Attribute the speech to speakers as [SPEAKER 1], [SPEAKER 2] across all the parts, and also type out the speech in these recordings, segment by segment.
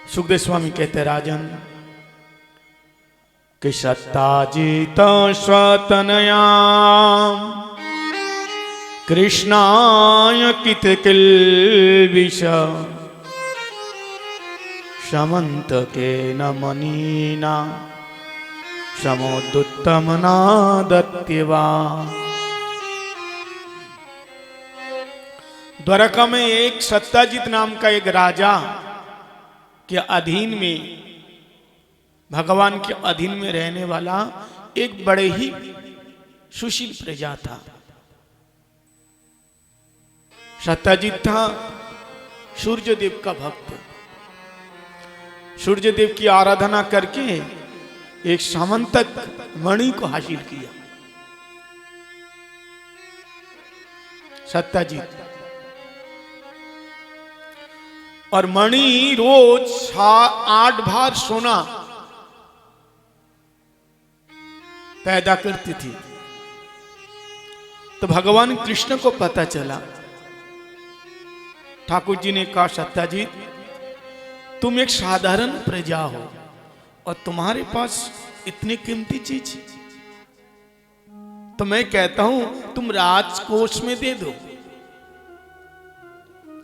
[SPEAKER 1] सुखदेव स्वामी कहते राजन कि सत्ताजित स्वतनया कृष्णाय कित किल्बिष समंत के न मनीना समोदुत्तम नादत्यवा। द्वारका में एक सत्ताजित नाम का एक राजा के अधीन में, भगवान के अधीन में रहने वाला एक बड़े ही सुशील प्रजा था। सत्ताजित था सूर्य देव का भक्त। सूर्य देव की आराधना करके एक सामंतक मणि को हासिल किया। सत्ताजित और मणि रोज 8 बार सोना पैदा करती थी। तो भगवान कृष्ण को पता चला। ठाकुर जी ने कहा सत्ताजित तुम एक साधारण प्रजा हो और तुम्हारे पास इतनी कीमती चीज, तो मैं कहता हूं तुम राजकोष में दे दो।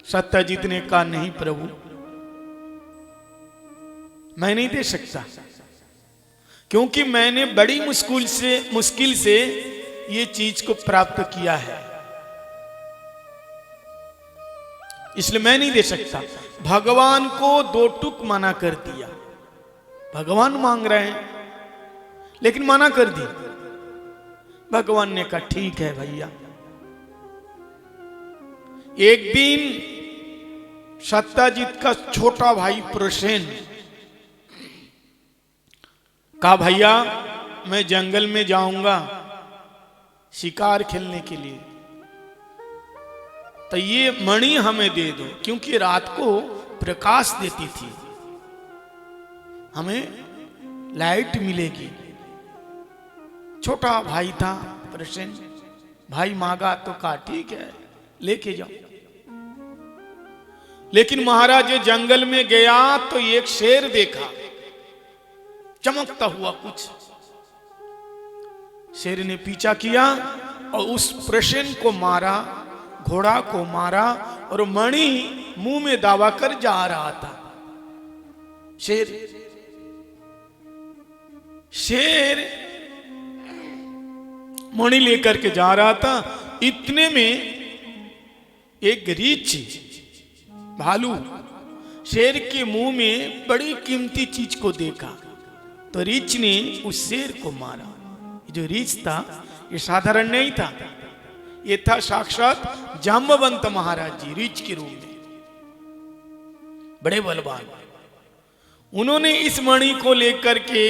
[SPEAKER 1] सत्ताजित ने कहा नहीं प्रभु, मैं नहीं दे सकता, क्योंकि मैंने बड़ी मुश्किल से ये चीज को प्राप्त किया है, इसलिए मैं नहीं दे सकता। भगवान को 2 टूक मना कर दिया। भगवान मांग रहे हैं लेकिन मना कर दी। भगवान ने कहा ठीक है भैया। एक दिन सत्ताजित का छोटा भाई प्रसेन कहा भैया मैं जंगल में जाऊंगा शिकार खेलने के लिए, तो ये मणि हमें दे दो, क्योंकि रात को प्रकाश देती थी, हमें लाइट मिलेगी। छोटा भाई था प्रसेन, भाई मांगा तो कहा ठीक है लेके जाओ। लेकिन महाराज जंगल में गया तो एक शेर देखा चमकता हुआ कुछ। शेर ने पीछा किया और उस प्रसेन को मारा, घोड़ा को मारा और मणि मुंह में दावा कर जा रहा था। शेर मणि लेकर के जा रहा था। इतने में एक रीछ भालू शेर के मुंह में बड़ी कीमती चीज को देखा, तो रीछ ने उस शेर को मारा। जो रीछ था ये साधारण नहीं था, ये था साक्षात जाम्बवंत महाराज जी रीछ के रूप में, बड़े बलवान। उन्होंने इस मणि को लेकर के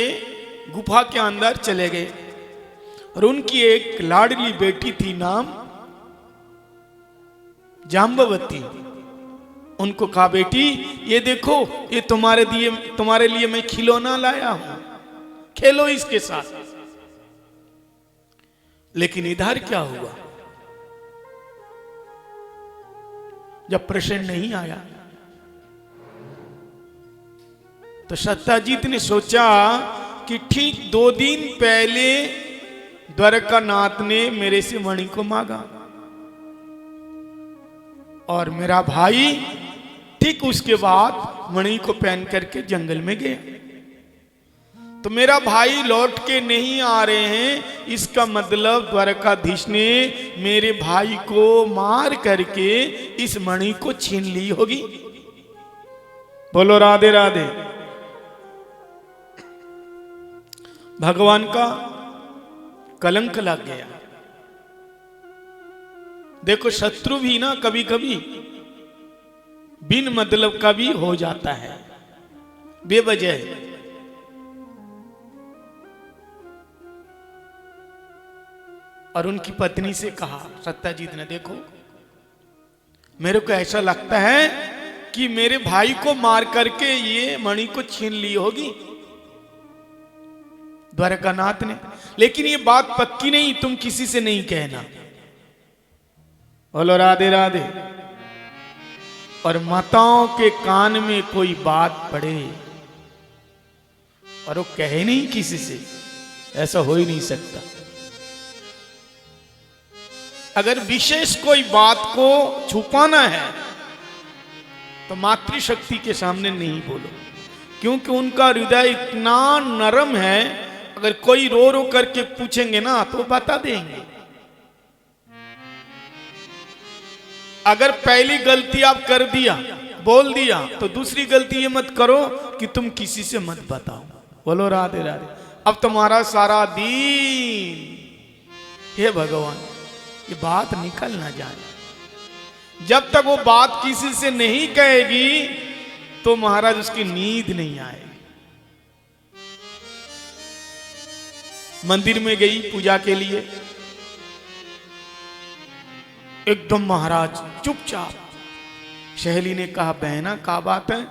[SPEAKER 1] गुफा के अंदर चले गए और उनकी एक लाडली बेटी थी नाम जाम्बवती। उनको कहा बेटी ये देखो ये तुम्हारे लिए मैं खिलौना लाया हूं, खेलो इसके साथ। लेकिन इधर क्या हुआ, जब प्रसेन नहीं आया तो सत्ताजित ने सोचा कि ठीक 2 दिन पहले द्वारकानाथ ने मेरे से मणि को मांगा और मेरा भाई ठीक उसके बाद मणि को पहन करके जंगल में गया, तो मेरा भाई लौट के नहीं आ रहे हैं, इसका मतलब द्वारकाधीश ने मेरे भाई को मार करके इस मणि को छीन ली होगी। बोलो राधे राधे। भगवान का कलंक लग गया। देखो शत्रु भी ना कभी कभी बिन मतलब का भी हो जाता है, बेवजह। और उनकी पत्नी से कहा सत्ताजित ने, देखो मेरे को ऐसा लगता है कि मेरे भाई को मार करके ये मणि को छीन ली होगी द्वारकानाथ ने, लेकिन ये बात पक्की नहीं, तुम किसी से नहीं कहना। बोलो राधे राधे। और माताओं के कान में कोई बात पड़े और वो कहे नहीं किसी से, ऐसा हो ही नहीं सकता। अगर विशेष कोई बात को छुपाना है तो मातृशक्ति के सामने नहीं बोलो, क्योंकि उनका हृदय इतना नरम है, अगर कोई रो रो करके पूछेंगे ना तो बता देंगे। अगर पहली गलती आप कर दिया, बोल दिया, तो दूसरी गलती ये मत करो कि तुम किसी से मत बताओ। बोलो राधे राधे। अब तुम्हारा सारा दिन, हे भगवान, ये बात निकल ना जाए। जब तक वो बात किसी से नहीं कहेगी तो महाराज उसकी नींद नहीं आएगी। मंदिर में गई पूजा के लिए, एकदम महाराज चुपचाप। सहेली ने कहा, बहना क्या बात है,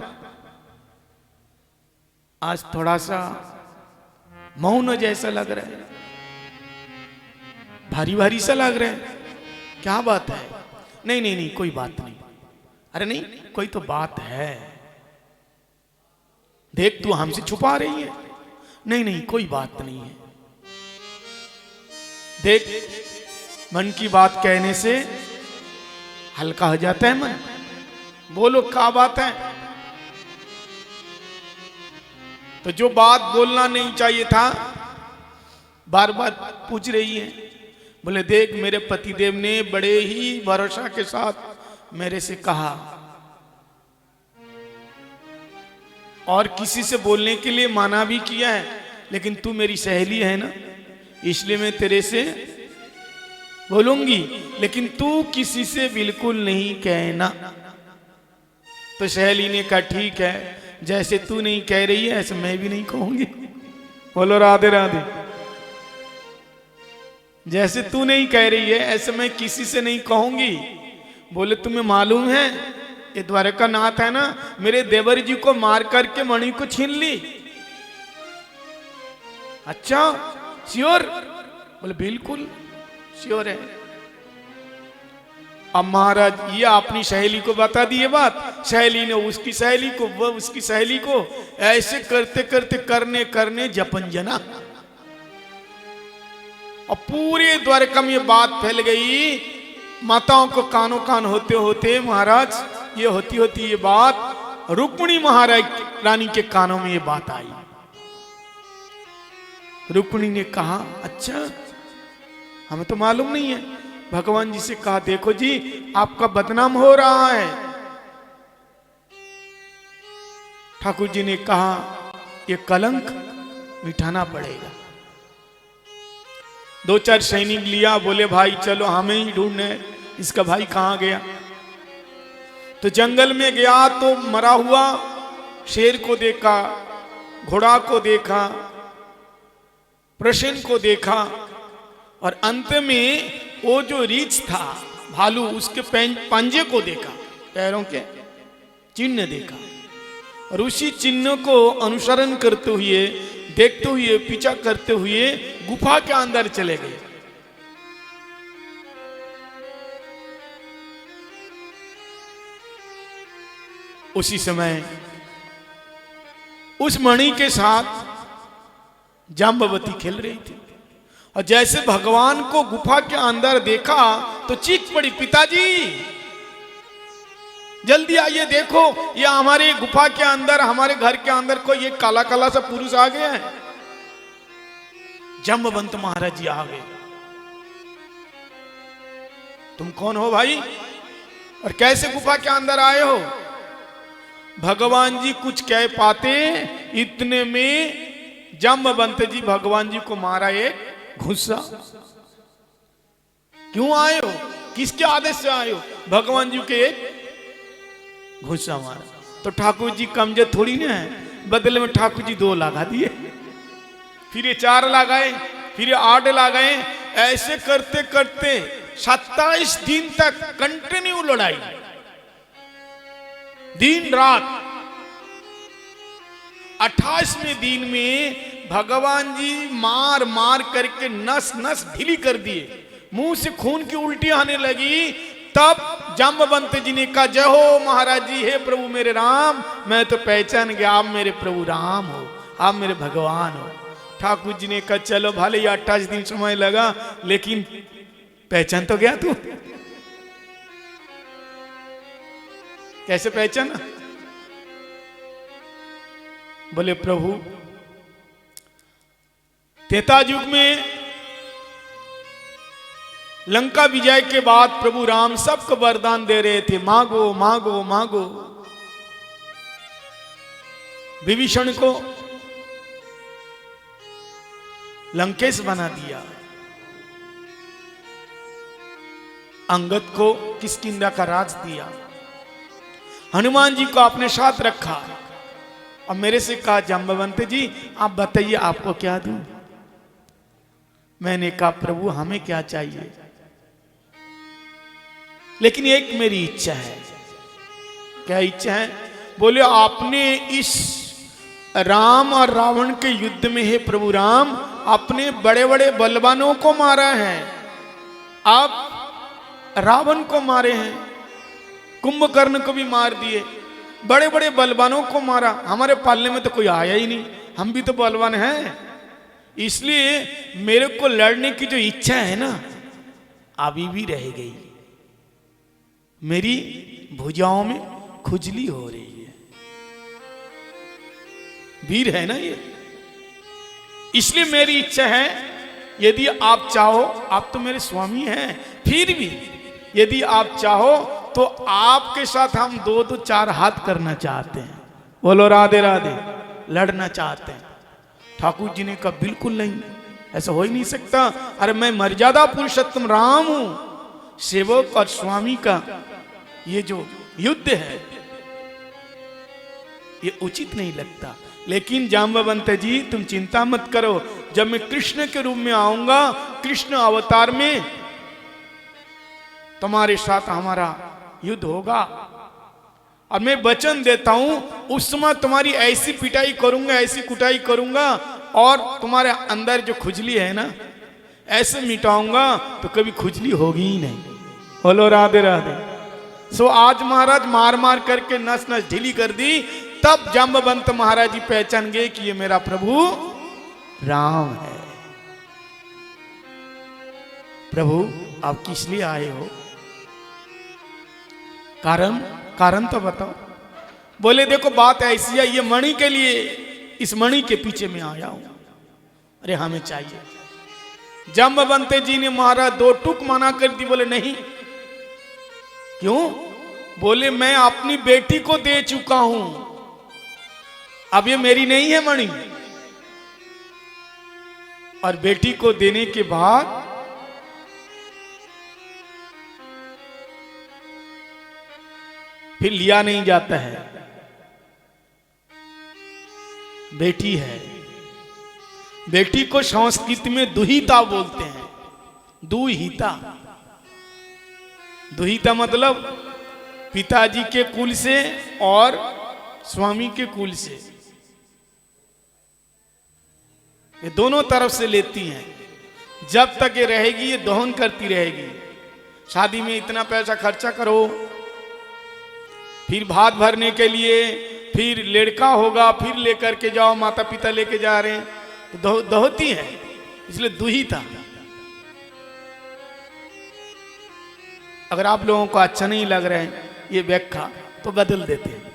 [SPEAKER 1] आज थोड़ा सा मौन जैसा लग रहा है, भारी भारी सा लग रहा है, क्या बात है? नहीं नहीं नहीं, कोई बात नहीं। अरे नहीं, कोई तो बात है, देख तू हमसे छुपा रही है। नहीं नहीं, कोई बात नहीं है। देख, मन की बात कहने से हल्का हो जाता है मन। बोलो क्या बात है? तो जो बात बोलना नहीं चाहिए था बार बार पूछ रही है। बोले, देख, मेरे पतिदेव ने बड़े ही भरोसा के साथ मेरे से कहा, और किसी से बोलने के लिए माना भी किया है, लेकिन तू मेरी सहेली है ना, इसलिए मैं तेरे से बोलूंगी, लेकिन तू किसी से बिल्कुल नहीं कहना। तो सहेली ने कहा, ठीक है, जैसे तू नहीं कह रही है ऐसे मैं भी नहीं कहूंगी। बोलो राधे राधे। जैसे तू नहीं कह रही है ऐसे मैं किसी से नहीं कहूंगी। बोले, तुम्हें मालूम है ये द्वारका नाथ है ना, मेरे देवर जी को मार करके मणि को छीन ली। अच्छा, श्योर? बोले, बिल्कुल श्योर है। अब महाराज ये अपनी सहेली को बता दी ये बात, सहेली ने उसकी सहेली को, वह उसकी सहेली को, ऐसे करते करते करने करने जपन जना, और पूरे द्वारका में ये बात फैल गई। माताओं को कानों कान होते होते महाराज ये होती होती ये बात रुक्मिणी महाराज रानी के कानों में ये बात आई। रुक्मिणी ने कहा, अच्छा, हमें तो मालूम नहीं है। भगवान जी से कहा, देखो जी, आपका बदनाम हो रहा है। ठाकुर जी ने कहा, ये कलंक मिटाना पड़ेगा। दो चार सैनिक लिया, बोले, भाई चलो हमें ही ढूंढने, इसका भाई कहां गया। तो जंगल में गया तो मरा हुआ शेर को देखा, घोड़ा को देखा, प्रश्न को देखा, और अंत में वो जो रीछ था भालू, उसके पंजे को देखा, पैरों के चिन्ह देखा, और उसी चिन्ह को अनुसरण करते हुए, देखते हुए, पीछा करते हुए गुफा के अंदर चले गए। उसी समय उस मणि के साथ जाम्बवती खेल रही थी, और जैसे भगवान को गुफा के अंदर देखा तो चीख पड़ी, पिताजी जल्दी आइए, देखो ये हमारे गुफा के अंदर, हमारे घर के अंदर कोई एक काला काला सा पुरुष आ गया है। जम्बवंत महाराज जी आ गए। तुम कौन हो भाई, और कैसे गुफा के अंदर आए हो? भगवान जी कुछ कह पाते, इतने में जम्बवंत जी भगवान जी को मारा एक घुसा। क्यों आए हो, किसके आदेश से आए हो? भगवान जी के एक घुसा मारा। तो ठाकुर जी कमजोर थोड़ी ना है, बदले में ठाकुर जी 2 लगा दिए, फिर ये 4 लगाए, फिर ये 8 लगाए। ऐसे करते करते 27 दिन तक कंटिन्यू लड़ाई, दिन रात। 28वें दिन में भगवान जी मार मार करके नस नस ढीली कर दिए, मुंह से खून की उल्टी आने लगी। तब जाम्बवंत जी ने कहा, जय हो महाराज जी, हे प्रभु मेरे राम, मैं तो पहचान गया आप मेरे प्रभु राम हो, आप मेरे भगवान हो। ठाकुर जी ने कहा, चलो भले ही 28 दिन समय लगा, लेकिन पहचान तो गया तू। कैसे पहचाना? बोले प्रभु, त्रेता युग में लंका विजय के बाद प्रभु राम सबको वरदान दे रहे थे, मांगो मांगो मांगो। विभीषण को लंकेश बना दिया, अंगद को किष्किंधा का राज दिया, हनुमान जी को अपने साथ रखा और मेरे से कहा, जाम्बवंत जी आप बताइए आपको क्या दूं? मैंने कहा, प्रभु हमें क्या चाहिए, लेकिन एक मेरी इच्छा है। क्या इच्छा है? बोले, आपने इस राम और रावण के युद्ध में, हे प्रभु राम, अपने बड़े बड़े बलवानों को मारा है, आप रावण को मारे हैं, कुंभकर्ण को भी मार दिए, बड़े बड़े बलवानों को मारा, हमारे पालने में तो कोई आया ही नहीं, हम भी तो बलवान हैं, इसलिए मेरे को लड़ने की जो इच्छा है ना, अभी भी रह गई, मेरी भुजाओं में खुजली हो रही है। वीर है ना ये, इसलिए मेरी इच्छा है, यदि आप चाहो, आप तो मेरे स्वामी हैं, फिर भी यदि आप चाहो तो आपके साथ हम 2-4 हाथ करना चाहते हैं। बोलो राधे राधे, लड़ना चाहते हैं। ठाकुर जी ने कहा, बिल्कुल नहीं, ऐसा हो ही नहीं सकता, अरे मैं मर्यादा पुरुषोत्तम राम हूं, सेवक और स्वामी का ये जो युद्ध है ये उचित नहीं लगता। लेकिन जाम्बवंत जी तुम चिंता मत करो, जब मैं कृष्ण के रूप में आऊंगा, कृष्ण अवतार में तुम्हारे साथ हमारा युद्ध होगा, और मैं वचन देता हूं उस समय तुम्हारी ऐसी पिटाई करूंगा, ऐसी कुटाई करूंगा, और तुम्हारे अंदर जो खुजली है ना, ऐसे मिटाऊंगा तो कभी खुजली होगी ही नहीं। बोलो राधे राधे। सो आज महाराज मार मार करके नस नस ढीली कर दी, तब जाम्बवंत महाराज जी पहचान गए कि ये मेरा प्रभु राम है। प्रभु आप किस लिए आए हो? कारण तो बताओ। बोले देखो बात ऐसी है, ये मणि के लिए, इस मणि के पीछे मैं आया हूं, अरे हमें चाहिए। जाम्बवंत जी ने महाराज 2 टूक मना कर दी, बोले नहीं। क्यों? बोले मैं अपनी बेटी को दे चुका हूं, अब ये मेरी नहीं है मणि, और बेटी को देने के बाद फिर लिया नहीं जाता है। बेटी है, बेटी को संस्कृत में दुहिता बोलते हैं। दुहिता, दुहिता मतलब पिताजी के कुल से और स्वामी के कुल से, ये दोनों तरफ से लेती हैं। जब तक ये रहेगी ये दोहन करती रहेगी। शादी में इतना पैसा खर्चा करो, फिर भात भरने के लिए, फिर लड़का होगा, फिर लेकर के जाओ, माता पिता लेके जा रहे हैं, तो दोहती है, इसलिए दुहिता। अगर आप लोगों को अच्छा नहीं लग रहा है ये व्याख्या तो बदल देते हैं।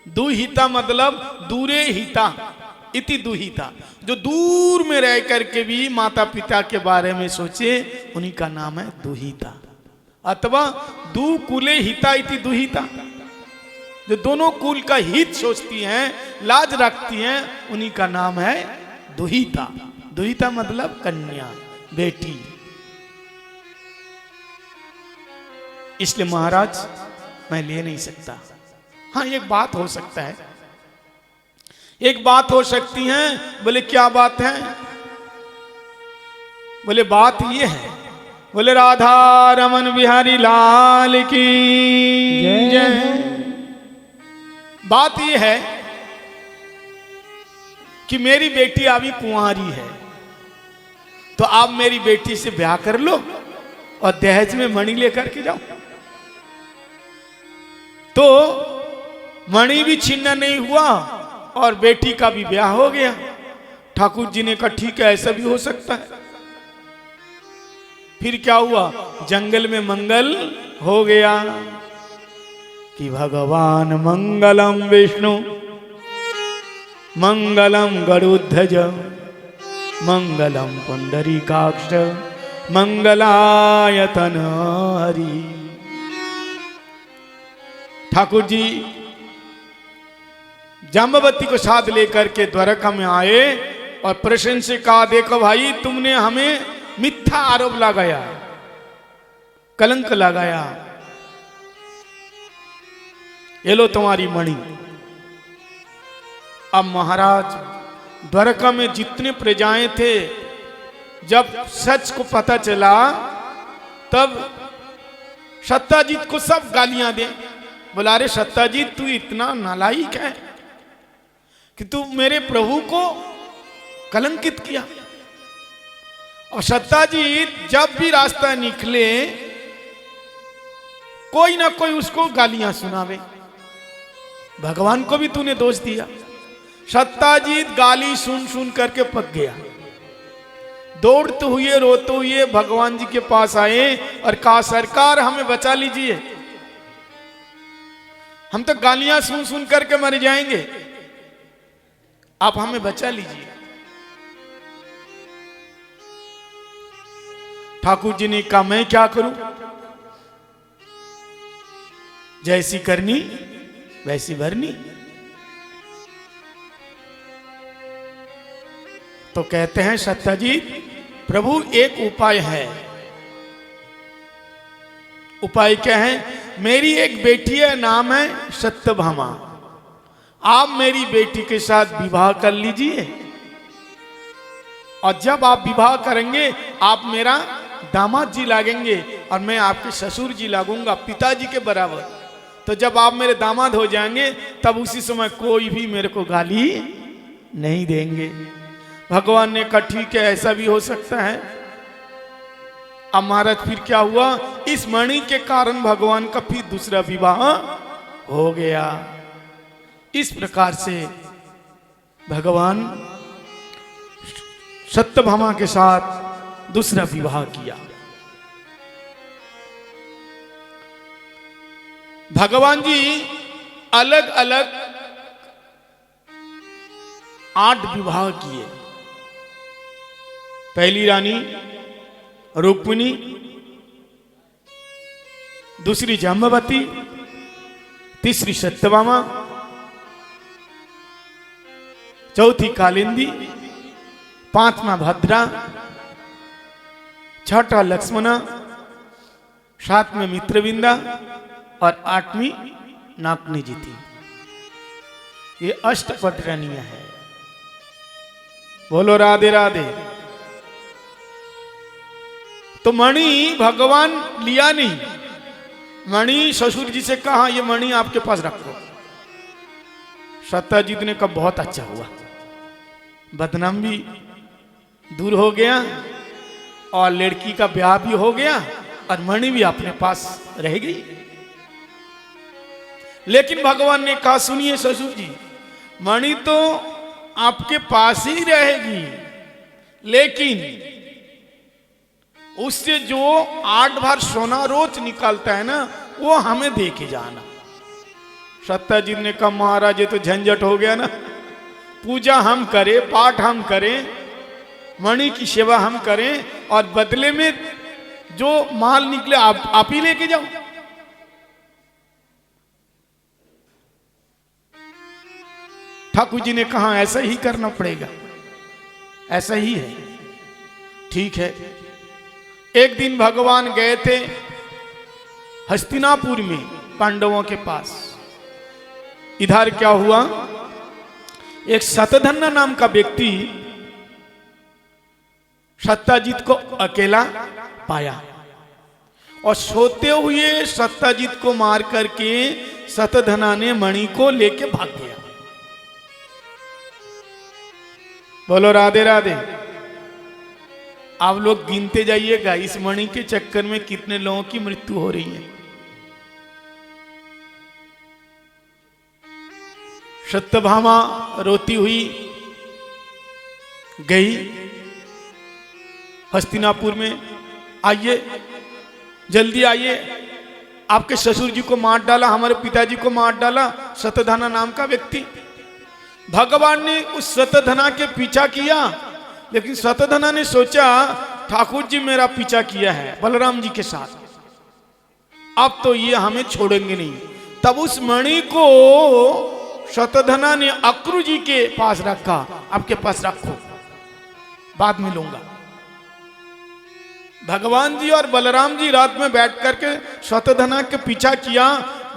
[SPEAKER 1] दुहिता मतलब दूरे हिता इति दुहिता, जो दूर में रह करके भी माता पिता के बारे में सोचे, उन्हीं का नाम है दुहिता। अथवा दु कुले हिता इति दुहिता, जो दोनों कुल का हित सोचती हैं, लाज रखती हैं, उन्हीं का नाम है दुहिता। दुहिता मतलब कन्या, बेटी। इसलिए महाराज मैं ले नहीं सकता। हाँ एक बात हो सकता है, एक बात हो सकती है। बोले क्या बात है? बोले बात ये है, बोले राधा रमन बिहारी लाल की जय। बात ये है कि मेरी बेटी अभी कुंवारी है, तो आप मेरी बेटी से ब्याह कर लो और दहेज में मणि लेकर के जाओ। तो मणि भी छिन्न नहीं हुआ और बेटी का भी ब्याह हो गया। ठाकुर जी ने कहा ठीक है, ऐसा भी हो सकता है। फिर क्या हुआ, जंगल में मंगल हो गया कि भगवान मंगलम विष्णु मंगलम गरुध्वज मंगलम पुंडरीकाक्ष मंगलायतन हरि। ठाकुर जी जाम्बवती को साथ लेकर के द्वारका में आए और प्रश्न से कहा, देखो भाई, तुमने हमें मिथ्या आरोप लगाया, कलंक लगाया, ये लो तुम्हारी मणि। अब महाराज द्वारका में जितने प्रजाएं थे, जब सच को पता चला तब सत्ताजीत को सब गालियां दे। बोला, अरे सत्ताजीत, तू इतना नालायक है कि तू मेरे प्रभु को कलंकित किया। और सत्ताजीत जब भी रास्ता निकले कोई ना कोई उसको गालियां सुनावे। भगवान को भी तूने दोष दिया। सत्ताजीत गाली सुन सुन करके पक गया। दौड़ते हुए रोते हुए भगवान जी के पास आए और कहा, सरकार हमें बचा लीजिए, हम तो गालियां सुन सुन करके मर जाएंगे, आप हमें बचा लीजिए। ठाकुर जी ने कहा, मैं क्या करूं, जैसी करनी वैसी भरनी। तो कहते हैं सत्ताजीत, प्रभु एक उपाय है। उपाय क्या है, मेरी एक बेटी है, नाम है सत्यभामा, आप मेरी बेटी के साथ विवाह कर लीजिए और जब आप विवाह करेंगे आप मेरा दामाद जी लागेंगे और मैं आपके ससुर जी लागूंगा, पिताजी के बराबर। तो जब आप मेरे दामाद हो जाएंगे तब उसी समय कोई भी मेरे को गाली नहीं देंगे। भगवान ने कहा ठीक है, ऐसा भी हो सकता है। अब महाराज फिर क्या हुआ, इस मणि के कारण भगवान का फिर दूसरा विवाह हो गया। इस प्रकार से भगवान सत्यभामा के साथ दूसरा विवाह किया। भगवान जी अलग अलग 8 विवाह किए। पहली रानी रुक्मिणी, दूसरी जाम्बवती, तीसरी सत्यभामा, चौथी कालिंदी, 5वां भद्रा, 6वां लक्ष्मणा, 7वें मित्रविंदा और 8वीं नागनी जी थी। ये अष्टपद रानियां है। बोलो राधे राधे। तो मणि भगवान लिया नहीं, मणि ससुर जी से कहा ये मणि आपके पास रखो। सत्ताजीत ने कहा बहुत अच्छा हुआ, बदनाम भी दूर हो गया और लड़की का ब्याह भी हो गया और मणि भी अपने पास रह गई। लेकिन भगवान ने कहा सुनिए ससुर जी, मणि तो आपके पास ही रहेगी, लेकिन उससे जो 8 बार सोना रोज निकालता है ना वो हमें दे के जाना। सत्ताजीत ने कहा महाराज ये तो झंझट हो गया ना, पूजा हम करें, पाठ हम करें, मणि की सेवा हम करें और बदले में जो माल निकले आप ही लेके जाओ। ठाकुर जी ने कहा ऐसा ही करना पड़ेगा, ऐसा ही है, ठीक है। एक दिन भगवान गए थे हस्तिनापुर में पांडवों के पास। इधर क्या हुआ, एक शतधन्ना नाम का व्यक्ति सत्ताजीत को अकेला पाया और सोते हुए सत्ताजीत को मार करके शतधना ने मणि को लेके भाग गया। बोलो राधे राधे। आप लोग गिनते जाइएगा इस मणि के चक्कर में कितने लोगों की मृत्यु हो रही है। सत्यभामा रोती हुई गई हस्तिनापुर में, आइए जल्दी आइए, आपके ससुर जी को मार डाला, हमारे पिताजी को मार डाला शतधना नाम का व्यक्ति। भगवान ने उस शतधना के पीछा किया, लेकिन शतधना ने सोचा ठाकुर जी मेरा पीछा किया है बलराम जी के साथ, अब तो ये हमें छोड़ेंगे नहीं। तब उस मणि को शतधना ने अक्रू जी के पास रखा, आपके पास रखो, बाद में लूंगा। भगवान जी और बलराम जी रात में बैठ करके शतधना के पीछा किया।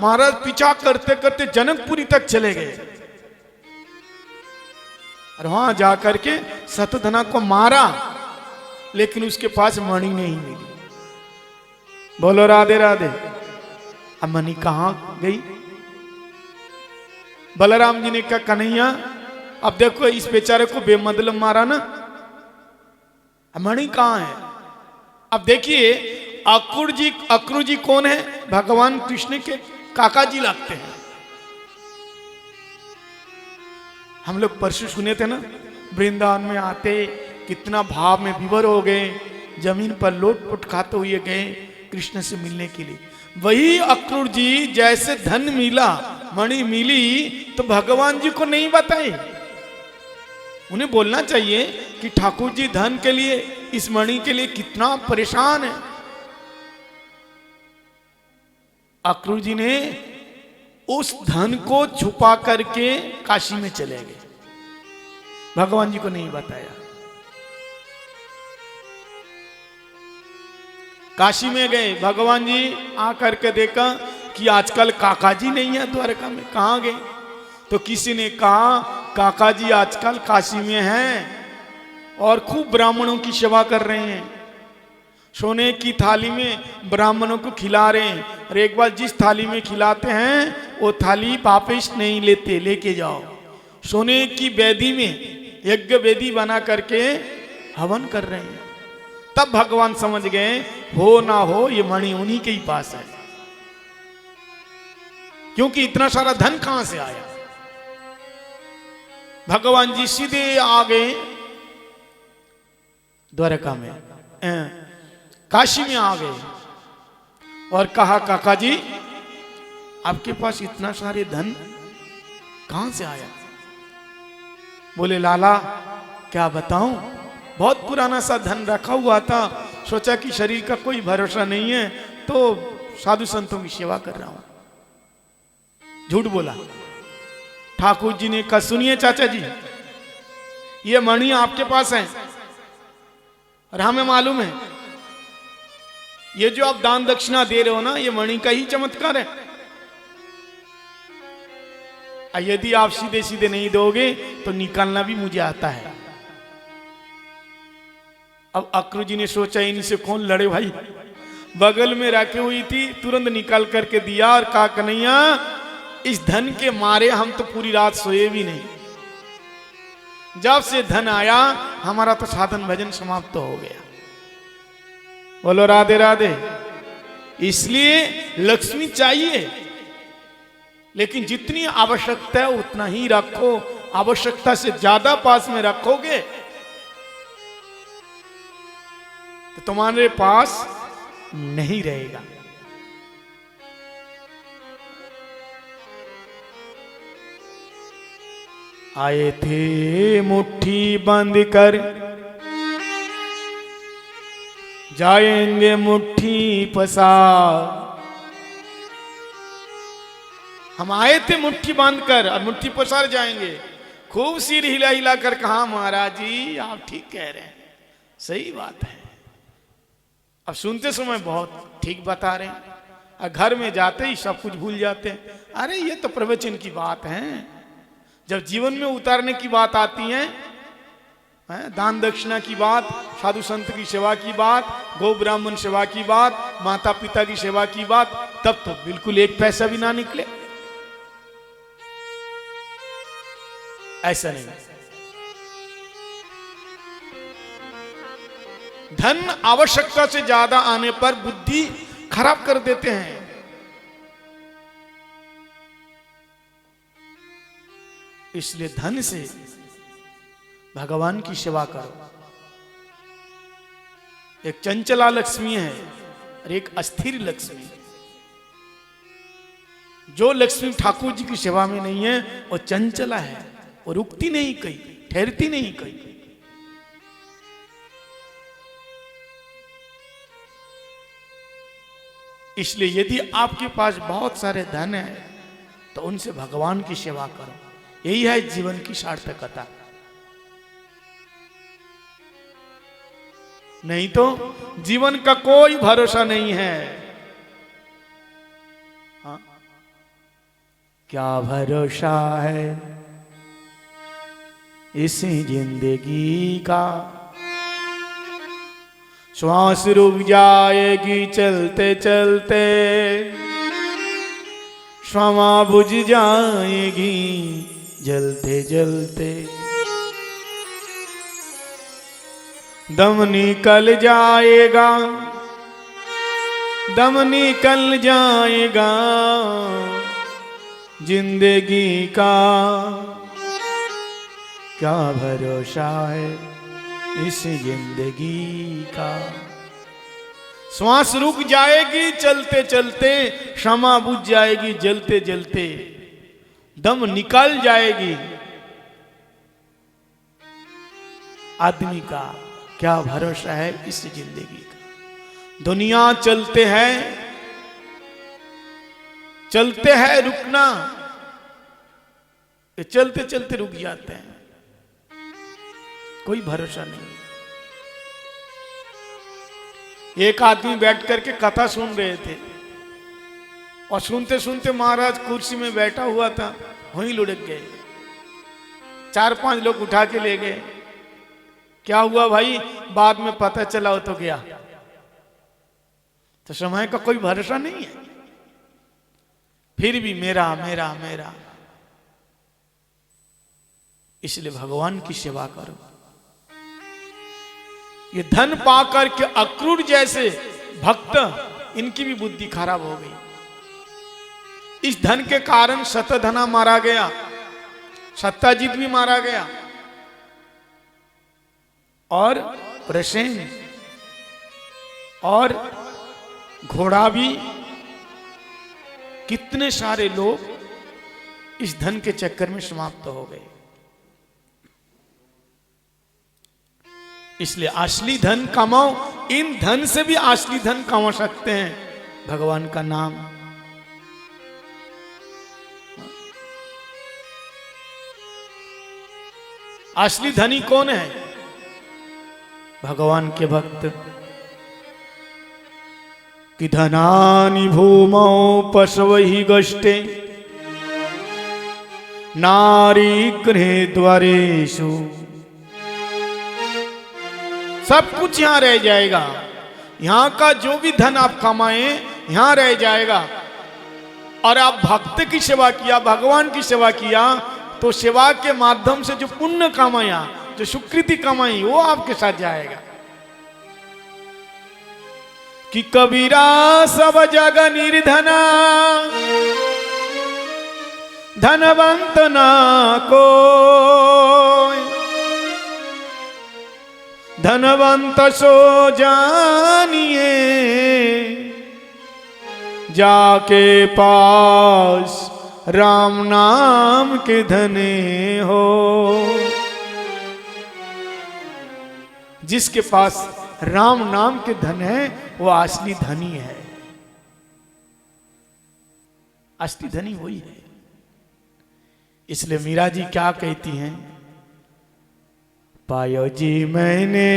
[SPEAKER 1] महाराज पीछा करते करते जनकपुरी तक चले गए और वहां जाकर के शतधना को मारा, लेकिन उसके पास मणि नहीं मिली। बोलो राधे राधे। अब मणि कहां गई? बलराम जी ने कहा कन्हैया अब देखो इस बेचारे को बेमतलब मारा ना, मणि कहां है? अब देखिए अक्रू जी कौन है? भगवान कृष्ण के काका जी लगते हैं। हम लोग परसों सुने थे ना, वृंदावन में आते कितना भाव में विभोर हो गए, जमीन पर लोटपोट खाते हुए गए कृष्ण से मिलने के लिए। वही अक्रूर जी जैसे धन मिला, मणि मिली, तो भगवान जी को नहीं बताए। उन्हें बोलना चाहिए कि ठाकुर जी धन के लिए, इस मणि के लिए कितना परेशान है। अक्रूर जी ने उस धन को छुपा करके काशी में चले गए, भगवान जी को नहीं बताया। काशी में गए, भगवान जी आकर के देखा कि आजकल काका जी नहीं है द्वारका में, कहां गए? तो किसी ने कहा काका जी आजकल काशी में हैं और खूब ब्राह्मणों की सेवा कर रहे हैं, सोने की थाली में ब्राह्मणों को खिला रहे हैं, और एक बार जिस थाली में खिलाते हैं वो थाली वापस नहीं लेते, लेके जाओ। सोने की वेदी में यज्ञ वेदी बना करके हवन कर रहे हैं। तब भगवान समझ गए हो ना हो ये मणि उन्हीं के ही पास है, क्योंकि इतना सारा धन कहां से आया। भगवान जी सीधे आ गए द्वारका में, काशी में आ गए और कहा काका जी आपके पास इतना सारे धन कहां से आया? बोले लाला क्या बताऊं, बहुत पुराना सा धन रखा हुआ था, सोचा कि शरीर का कोई भरोसा नहीं है तो साधु संतों की सेवा कर रहा हूं। झूठ बोला। ठाकुर जी ने कहा सुनिए चाचा जी, ये मणि आपके पास है और हमें मालूम है ये जो आप दान दक्षिणा दे रहे हो ना, ये मणि का ही चमत्कार है। यदि आप सीधे सीधे नहीं दोगे तो निकालना भी मुझे आता है। अब अक्रू जी ने सोचा इनसे कौन लड़े भाई, बगल में रखी हुई थी, तुरंत निकाल करके दिया और कहा कन्हैया इस धन के मारे हम तो पूरी रात सोए भी नहीं, जब से धन आया हमारा तो साधन भजन समाप्त हो गया। बोलो राधे राधे। इसलिए लक्ष्मी चाहिए, लेकिन जितनी आवश्यकता है उतना ही रखो, आवश्यकता से ज्यादा पास में रखोगे तो तुम्हारे पास नहीं रहेगा। आए थे मुट्ठी बंद कर जाएंगे मुट्ठी पसार। हम आए थे मुट्ठी बांध कर और मुट्ठी पसार जाएंगे। खूब सिर हिला हिला कर कहा महाराज जी आप ठीक कह रहे हैं, सही बात है। अब सुनते समय बहुत ठीक बता रहे हैं, और घर में जाते ही सब कुछ भूल जाते हैं। अरे ये तो प्रवचन की बात है, जब जीवन में उतारने की बात आती है, दान दक्षिणा की बात, साधु संत की सेवा की बात, गौ ब्राह्मण सेवा की बात, माता पिता की सेवा की बात, तब तो बिल्कुल एक पैसा भी ना निकले। ऐसा नहीं, धन आवश्यकता से ज्यादा आने पर बुद्धि खराब कर देते हैं। इसलिए धन से भगवान की सेवा करो। एक चंचला लक्ष्मी है और एक अस्थिर लक्ष्मी। जो लक्ष्मी ठाकुर जी की सेवा में नहीं है वो चंचला है, वो रुकती नहीं कहीं, ठहरती नहीं कहीं। इसलिए यदि आपके पास बहुत सारे धन है तो उनसे भगवान की सेवा करो। यही है जीवन की सार्थकता। नहीं तो जीवन का कोई भरोसा नहीं है। हाँ? क्या भरोसा है इस जिंदगी का, श्वास रुक जाएगी चलते चलते, क्षमा बुझ जाएगी जलते जलते, दम निकल जाएगा, दम निकल जाएगा जिंदगी का, क्या भरोसा है इस जिंदगी का। श्वास रुक जाएगी चलते चलते, क्षमा बुझ जाएगी जलते जलते, दम निकल जाएगी आदमी का, क्या भरोसा है इस जिंदगी का। दुनिया चलते हैं रुकना, ये चलते चलते रुक जाते हैं, कोई भरोसा नहीं। एक आदमी बैठ करके कथा सुन रहे थे और सुनते सुनते महाराज कुर्सी में बैठा हुआ था, वहीं लुढ़क गए। 4-5 लोग उठा के ले गए। क्या हुआ भाई? बाद में पता चला हो तो गया। तो समय का कोई भरोसा नहीं है, फिर भी मेरा मेरा मेरा। इसलिए भगवान की सेवा करो। ये धन पाकर के अक्रूर जैसे भक्त, इनकी भी बुद्धि खराब हो गई। इस धन के कारण शतधना मारा गया, सत्ताजीत भी मारा गया, और प्रसेन और घोड़ा भी। कितने सारे लोग इस धन के चक्कर में समाप्त हो गए। इसलिए असली धन कमाओ। इन धन से भी असली धन कमा सकते हैं, भगवान का नाम। असली धनी कौन है? भगवान के भक्त। कि धनानि भूमौ पशवहि गष्टे, नारी गृहे द्वारेषु। सब कुछ यहां रह जाएगा। यहां का जो भी धन आप कमाए यहां रह जाएगा। और आप भक्त की सेवा किया, भगवान की सेवा किया, तो सेवा के माध्यम से जो पुण्य कमाया, जो सुकृति कमाई, वो आपके साथ जाएगा। कि कबीरा सब जग निर्धना, धनवंत ना कोई, धनवंत सो जानिए, जाके पास राम नाम के धने हो। जिसके पास राम नाम के धन है वो असली धनी है। असली धनी वही है। इसलिए मीरा जी क्या कहती हैं? पायो जी मैंने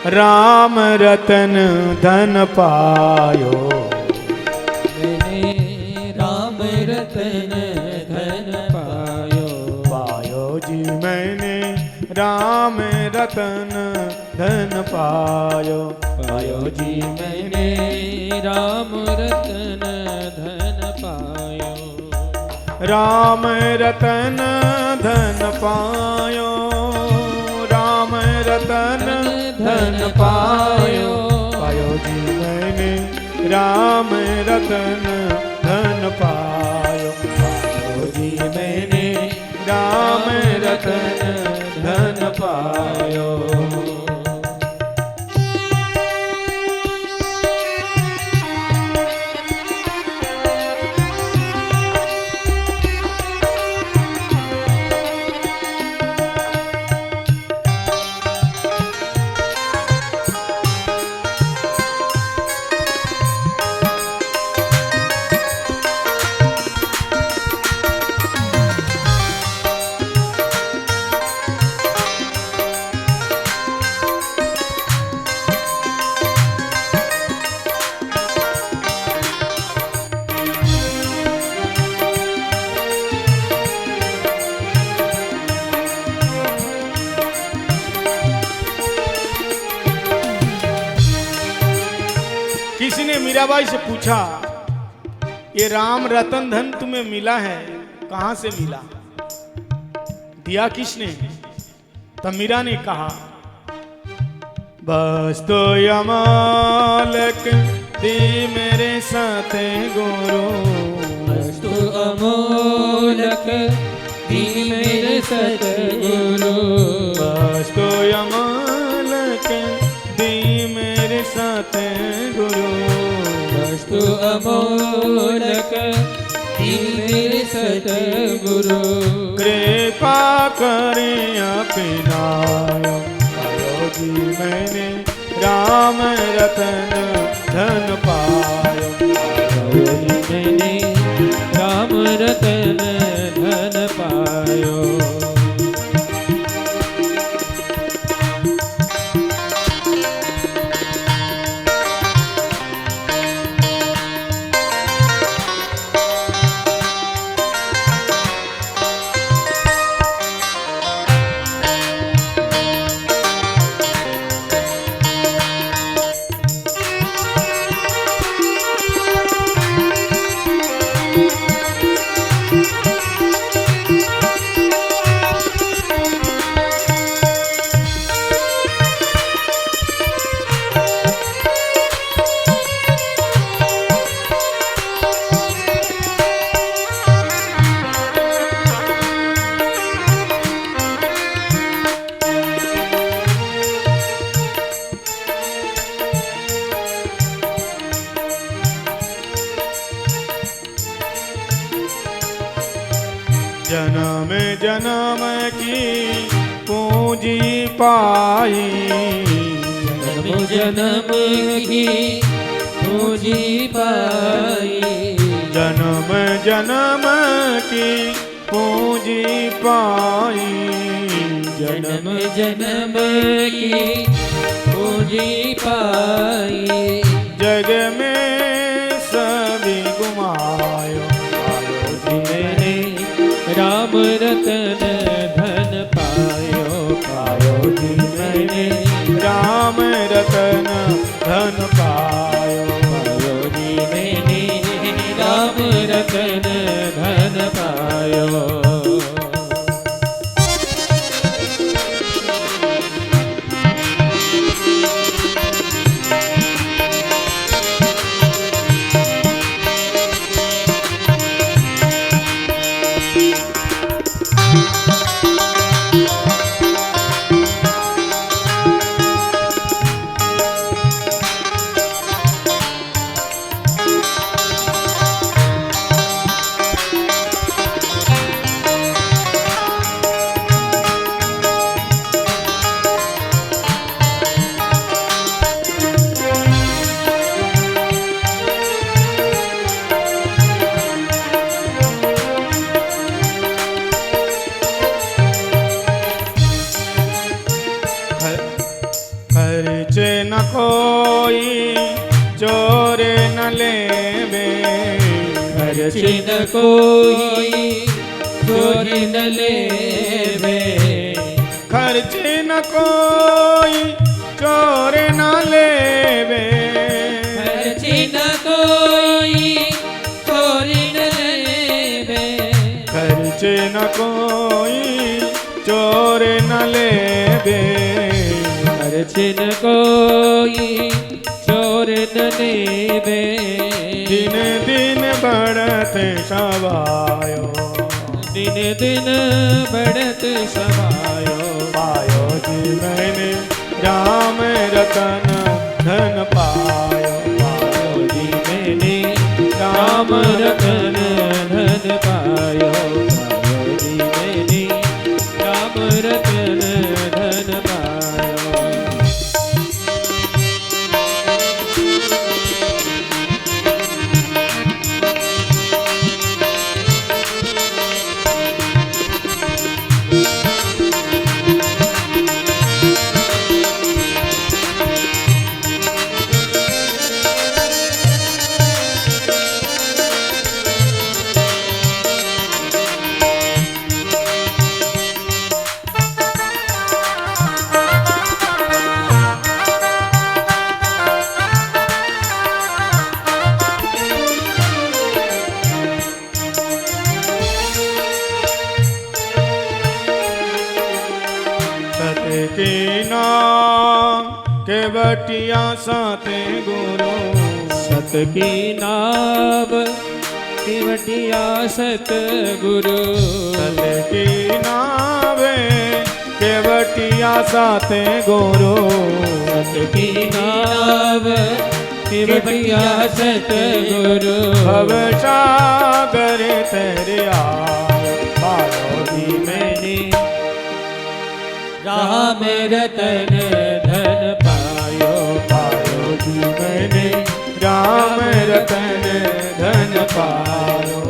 [SPEAKER 1] राम रतन धन पायो,
[SPEAKER 2] मैंने राम रतन धन पायो।
[SPEAKER 1] पायो जी मैंने राम रतन धन पायो।
[SPEAKER 2] पायो जी मैंने राम रतन धन पायो।
[SPEAKER 1] राम रतन धन पायो, राम रतन धन पायो। पायो जी मैंने राम रतन धन पायो। पायो जी मीराबाई से पूछा, ये राम रतन धन तुम्हें मिला है, कहां से मिला, दिया किसने? तब मीरा ने कहा, बस तो यमालक दी मेरे साथ गुरु,
[SPEAKER 2] वस्तु अमोलक दी मेरे सतगुरु,
[SPEAKER 1] बस तो यमालक दी मेरे साथ गुरु,
[SPEAKER 2] वस्तु अमोलक दी मेरे सतगुरु,
[SPEAKER 1] कृपा करें अपनायो पायो जी मैंने राम रतन धन पायो,
[SPEAKER 2] पायो जी मैंने राम रतन धन पायो।
[SPEAKER 1] जन्म जन्म की पूंजी पाई,
[SPEAKER 2] जन्म जन्म की पूंजी पाई,
[SPEAKER 1] जन्म जन्म की पूंजी पाई,
[SPEAKER 2] जन्म जन्म की पूंजी पाई,
[SPEAKER 1] जग में सभी गुमायो पायो जी मैंने
[SPEAKER 2] राम रतन धन पायो,
[SPEAKER 1] पायो जी मैंने राम रतन धन पायो,
[SPEAKER 2] पायो जी मैंने राम रतन धन पायो।
[SPEAKER 1] खर्चे न कोई चोर न लेवे,
[SPEAKER 2] खर्चे न कोई चोरी न लेवे,
[SPEAKER 1] खर्चे न कोई चोर न लेवे,
[SPEAKER 2] खर्चे न कोई चोरी न लेवे,
[SPEAKER 1] खर्चे न कोई चोर न लेवे,
[SPEAKER 2] खर्चे न कोई चोर न लेवे,
[SPEAKER 1] दिन दिन बढ़त सवायो,
[SPEAKER 2] दिन दिन बढ़त समायो,
[SPEAKER 1] पायो जी मैंने राम रतन धन पायो,
[SPEAKER 2] पायो जी मैंने राम रतन धन पायो, पायो जी मैंने राम रतन धन पायो।
[SPEAKER 1] केवटिया साते गुरु
[SPEAKER 2] सत की नाव केवटिया सत गुरु
[SPEAKER 1] सत की नावे केवटिया साते गुरु
[SPEAKER 2] सत की नाव केवटिया सत गुरु
[SPEAKER 1] भव सागर तेरे पायो जी मैंने
[SPEAKER 2] राम रतन धन पायो
[SPEAKER 1] पायो जी मैंने राम रतन धन पायो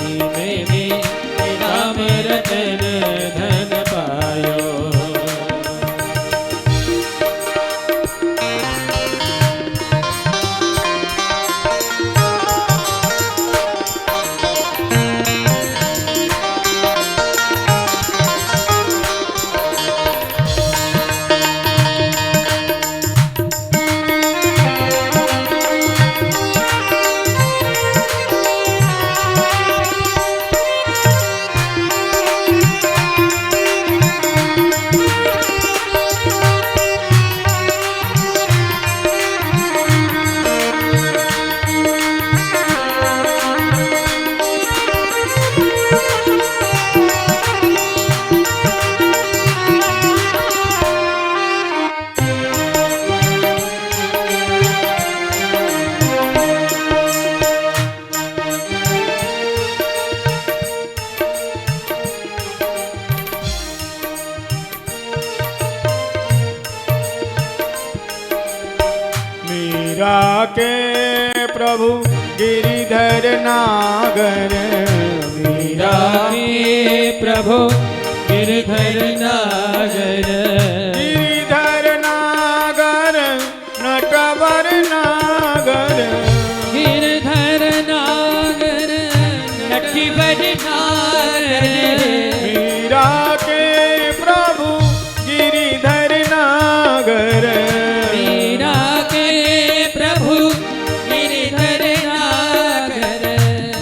[SPEAKER 2] जी मैंने राम रतन धन पायो
[SPEAKER 1] मीरा के प्रभु गिरिधर नागर मीरा
[SPEAKER 2] के प्रभु गिरधर नागर
[SPEAKER 1] गिरिधर नागर नटवर नागर
[SPEAKER 2] गिरधर नागर नटवर नागर
[SPEAKER 1] मीरा के प्रभु गिरिधर नागर
[SPEAKER 2] मीरा के प्रभु गिरधर नागर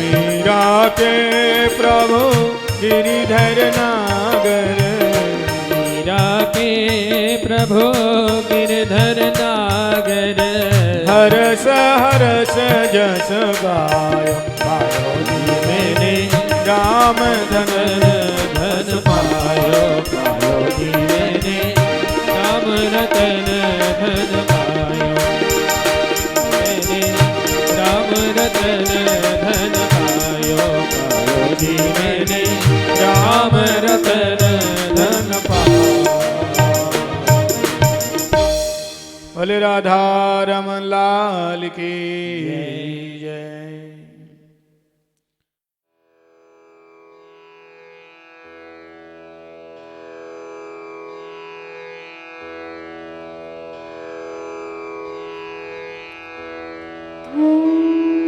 [SPEAKER 1] मीरा के प्रभु गिरिधर नागर
[SPEAKER 2] मीरा के प्रभु गिरधर नागर
[SPEAKER 1] हरस हरस जस गायो पायो जी मैंने राम धन
[SPEAKER 2] धन पायो पायो जी मैंने राम रतन धन पायो मैंने राम रतन धन पायो पायो जी मैंने राम रतन धन पायो
[SPEAKER 1] भले राधा रमन लाल की जय।